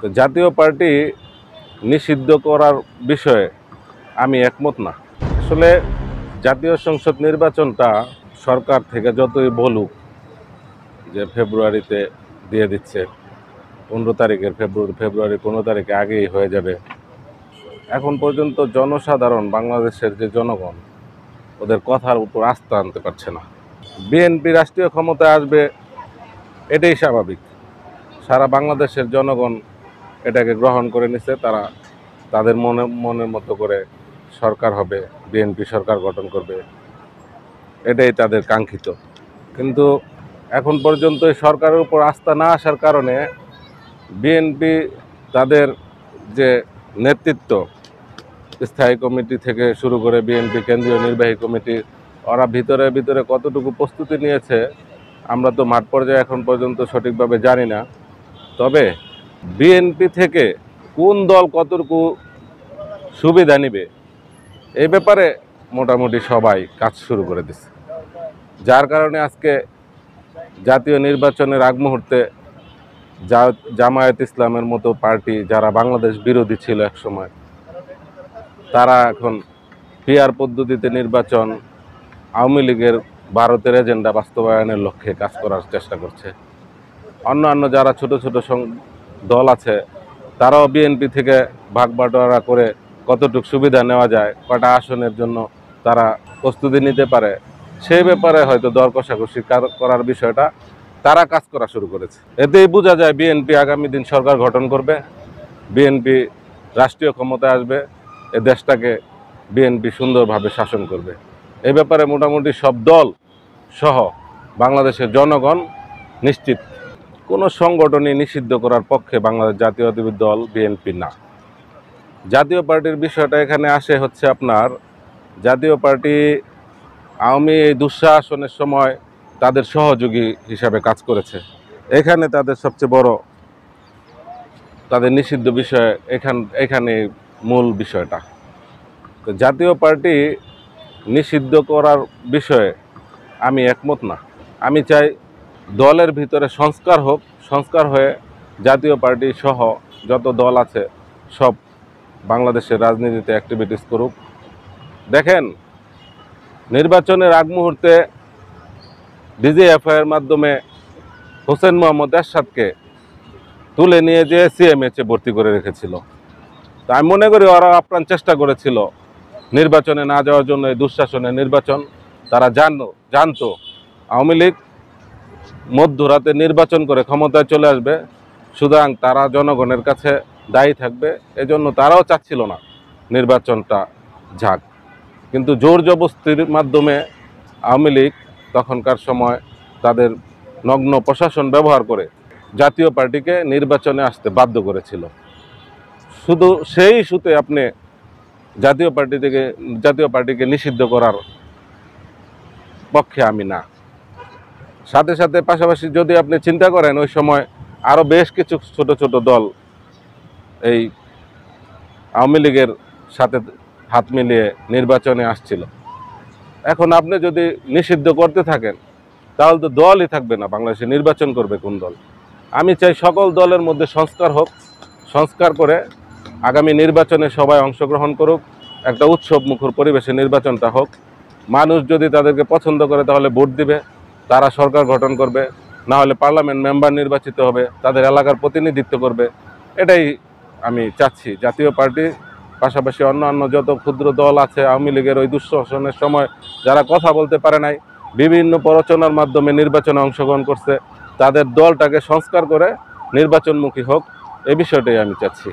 তো জাতীয় পার্টি নিষিদ্ধ করার বিষয়ে আমি একমত না। আসলে জাতীয় সংসদ নির্বাচনটা সরকার থেকে যতই বলুক যে ফেব্রুয়ারিতে দিয়ে দিচ্ছে, 15 তারিখের ফেব্রুয়ারি 15 তারিখে আগেই হয়ে যাবে, এখন পর্যন্ত জনসাধারণ, বাংলাদেশের যে জনগণ, ওদের কথার উপর আস্থা আনতে পারছে না। বিএনপি রাষ্ট্রীয় ক্ষমতায় আসবে, এটাই স্বাভাবিক। সারা বাংলাদেশের জনগণ এটাকে গ্রহণ করে নিছে। তারা তাদের মনের মতো করে সরকার হবে, বিএনপি সরকার গঠন করবে, এটাই তাদের কাঙ্ক্ষিত। কিন্তু এখন পর্যন্ত এই সরকারের উপর আস্থা না আসার কারণে বিএনপি তাদের যে নেতৃত্ব, স্থায়ী কমিটি থেকে শুরু করে বিএনপি কেন্দ্রীয় নির্বাহী কমিটি, ওরা ভিতরে ভিতরে কতটুকু প্রস্তুতি নিয়েছে আমরা তো মাঠ পর্যায়ে এখন পর্যন্ত সঠিকভাবে জানি না। তবে বিএনপি থেকে কোন দল কতটুকু সুবিধা নিবে এই ব্যাপারে মোটামুটি সবাই কাজ শুরু করে দিচ্ছে, যার কারণে আজকে জাতীয় নির্বাচনের আগ মুহূর্তে জামায়াত ইসলামের মতো পার্টি, যারা বাংলাদেশ বিরোধী ছিল একসময়, তারা এখন পিআর পদ্ধতিতে নির্বাচন, আওয়ামী লীগের ভারতের এজেন্ডা বাস্তবায়নের লক্ষ্যে কাজ করার চেষ্টা করছে। অন্যান্য যারা ছোট ছোট দল আছে, তারাও বিএনপি থেকে ভাগ বাটোয়ারা করে কতটুকু সুবিধা নেওয়া যায়, কটা আসনের জন্য তারা প্রস্তুতি নিতে পারে, সেই ব্যাপারে হয়তো দর কষাকষি করার বিষয়টা তারা কাজ করা শুরু করেছে। এতেই বোঝা যায় বিএনপি আগামী দিন সরকার গঠন করবে, বিএনপি রাষ্ট্রীয় ক্ষমতায় আসবে, এ দেশটাকে বিএনপি সুন্দরভাবে শাসন করবে। এই ব্যাপারে মোটামুটি সব দল সহ বাংলাদেশের জনগণ নিশ্চিত। কোনো সংগঠনই নিষিদ্ধ করার পক্ষে বাংলাদেশ জাতীয়তাবাদী দল বিএনপি না। জাতীয় পার্টির বিষয়টা এখানে আসে হচ্ছে আপনার, জাতীয় পার্টি আওয়ামী এই দুঃশাসনের সময় তাদের সহযোগী হিসাবে কাজ করেছে। এখানে তাদের সবচেয়ে বড় তাদের নিষিদ্ধ বিষয় এখানে মূল বিষয়টা। তো জাতীয় পার্টি নিষিদ্ধ করার বিষয়ে আমি একমত না। আমি চাই দলের ভিতরে সংস্কার হোক, সংস্কার হয়ে জাতীয় পার্টি সহ যত দল আছে সব বাংলাদেশের রাজনীতিতে অ্যাক্টিভিটিস করুক। দেখেন, নির্বাচনের আগ মুহূর্তে ডিজিএফআইয়ের মাধ্যমে হোসেন মোহাম্মদ এরশাদকে তুলে নিয়ে যেয়ে সিএমএইচে ভর্তি করে রেখেছিল। তা আমি মনে করি ওরা আপ্রাণ চেষ্টা করেছিল নির্বাচনে না যাওয়ার জন্য। এই দুঃশাসনের নির্বাচন তারা জানতো আওয়ামী লীগ মধ্যরাতে নির্বাচন করে ক্ষমতায় চলে আসবে, সুতরাং তারা জনগণের কাছে দায়ী থাকবে, এজন্য তারাও চাচ্ছিল না নির্বাচনটা যাক। কিন্তু জোর জবরদস্তির মাধ্যমে আওয়ামী লীগ তখনকার সময় তাদের নগ্ন প্রশাসন ব্যবহার করে জাতীয় পার্টিকে নির্বাচনে আসতে বাধ্য করেছিল। শুধু সেই ইস্যুতে আপনি জাতীয় পার্টিকে নিষিদ্ধ করার পক্ষে আমি না। সাথে সাথে পাশাপাশি যদি আপনি চিন্তা করেন, ওই সময় আরও বেশ কিছু ছোট ছোট দল এই আওয়ামী লীগের সাথে হাত মিলিয়ে নির্বাচনে আসছিল। এখন আপনি যদি নিষিদ্ধ করতে থাকেন তাহলে তো দলই থাকবে না, বাংলাদেশে নির্বাচন করবে কোন দল? আমি চাই সকল দলের মধ্যে সংস্কার হোক, সংস্কার করে আগামী নির্বাচনে সবাই অংশগ্রহণ করুক, একটা উৎসব মুখর পরিবেশে নির্বাচনটা হোক। মানুষ যদি তাদেরকে পছন্দ করে তাহলে ভোট দিবে, তারা সরকার গঠন করবে, না হলে পার্লামেন্ট মেম্বার নির্বাচিত হবে, তাদের এলাকার প্রতিনিধিত্ব করবে। এটাই আমি চাচ্ছি। জাতীয় পার্টি পাশাপাশি অন্যান্য যত ক্ষুদ্র দল আছে, আওয়ামী লীগের ওই দুঃশাসনের সময় যারা কথা বলতে পারে নাই, বিভিন্ন প্ররোচনার মাধ্যমে নির্বাচনে অংশগ্রহণ করছে, তাদের দলটাকে সংস্কার করে নির্বাচনমুখী হোক, এই বিষয়টাই আমি চাচ্ছি।